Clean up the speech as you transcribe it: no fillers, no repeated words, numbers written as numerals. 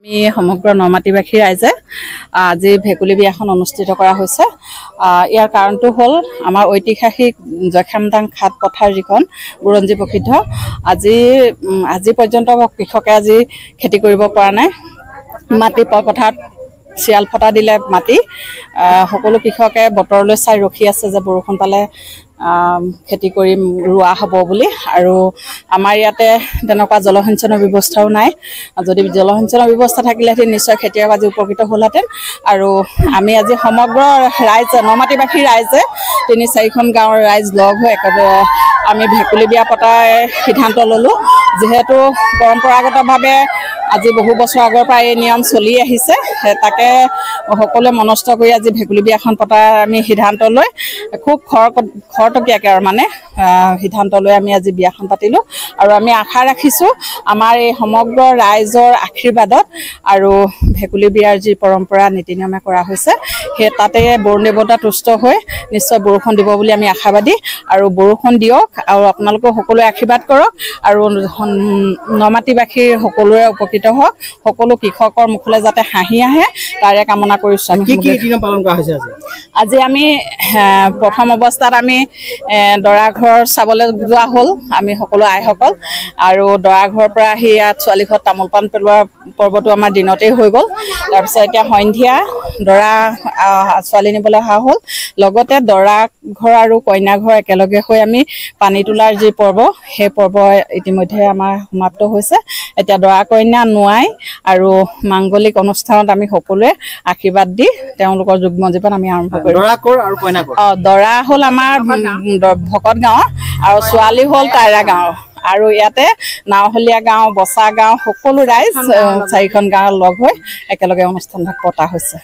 আমি সমগ্ৰ নমাটিবাসী ৰাইজে আজি ভেকুলী বিয়াখন অনুষ্ঠিত কৰা হৈছে। ইয়াৰ কাৰণটো হ'ল আমাৰ ঐতিহাসিক জয়খামদাং ঘাট পথাৰ যিখন বুৰঞ্জী প্ৰসিদ্ধ। আজি পৰ্যন্ত কৃষকে আজি খেতি কৰিব পৰা নাই। মাটি পথাৰত চিয়াল ফটা দিলে মাটি সকলো কৃষকে বতৰলৈ চাই ৰখি আছে যে বৰষুণ পালে খেতি কৰি ৰোৱা হ'ব বুলি। আৰু আমাৰ ইয়াতে তেনেকুৱা জলসিঞ্চনৰ ব্যৱস্থাও নাই। যদি জলসিঞ্চনৰ ব্যৱস্থা থাকিলেহেঁতেন নিশ্চয় খেতিয়ক আজি উপকৃত হ'লহেঁতেন। আৰু আমি আজি সমগ্ৰ ৰাইজে নমাটিবাসী ৰাইজে ৩-৪খন গাঁৱৰ ৰাইজ লগ হৈ একেবাৰে আমি ভেকুলী বিয়া পতাৰ সিদ্ধান্ত ল'লোঁ। যিহেতু পৰম্পৰাগতভাৱে আজি বহু বছৰ আগৰ পৰা এই নিয়ম চলি আহিছে, তাকে সকলোৱে মনস্থ কৰি আজি ভেকুলী বিয়াখন পতাৰ আমি সিদ্ধান্ত লৈ খুব খৰতকীয়াকৈ আৰু সিদ্ধান্ত লৈ আমি আজি বিয়াখন পাতিলোঁ। আৰু আমি আশা ৰাখিছোঁ আমাৰ এই সমগ্ৰ ৰাইজৰ আশীৰ্বাদত আৰু ভেকুলী বিয়াৰ যি পৰম্পৰা নীতি নিয়মে কৰা হৈছে সেই তাতে বৰুণ দেৱতা তুষ্ট হৈ নিশ্চয় বৰষুণ দিব বুলি আমি আশাবাদী। আৰু বৰষুণ দিয়ক আৰু আপোনালোকেও সকলোৱে আশীৰ্বাদ কৰক আৰু নমাটিবাসীৰ সকলোৰে উপকৃত হওক, সকলো কৃষকৰ মুখলৈ যাতে হাঁহি আহে তাৰে কামনা কৰিছোঁ। আজি আমি প্ৰথম অৱস্থাত আমি দৰা ঘৰ চাবলৈ যোৱা হ'ল, আমি সকলো আইসকল। আৰু দৰা ঘৰৰ পৰা আহি ইয়াত ছোৱালী ঘৰত তামোল পাণ পেলোৱা পৰ্বটো আমাৰ দিনতেই হৈ গ'ল। তাৰপিছত এতিয়া সন্ধিয়া দৰা ছোৱালী নিবলৈ অহা হ'ল। লগতে দৰা ঘৰ আৰু কইনা ঘৰ একেলগে হৈ আমি পানী তোলাৰ যি পৰ্ব সেই পৰ্ব ইতিমধ্যে আমাৰ সমাপ্ত হৈছে। এতিয়া দৰা কইনা নোৱাই আৰু মাংগলিক অনুষ্ঠানত আমি সকলোৱে আশীৰ্বাদ দি তেওঁলোকৰ যুগ্ম জীৱন আমি আৰম্ভ কৰিম। দৰা হ'ল আমাৰ ভকত গাঁৱৰ আৰু ছোৱালী হ'ল তাইৰা গাঁৱৰ। আৰু ইয়াতে নাওহলীয়া গাঁও, বচা গাঁও সকলো ৰাইজ 4খন গাঁৱৰ লগ হৈ একেলগে অনুষ্ঠানভাগ পতা হৈছে।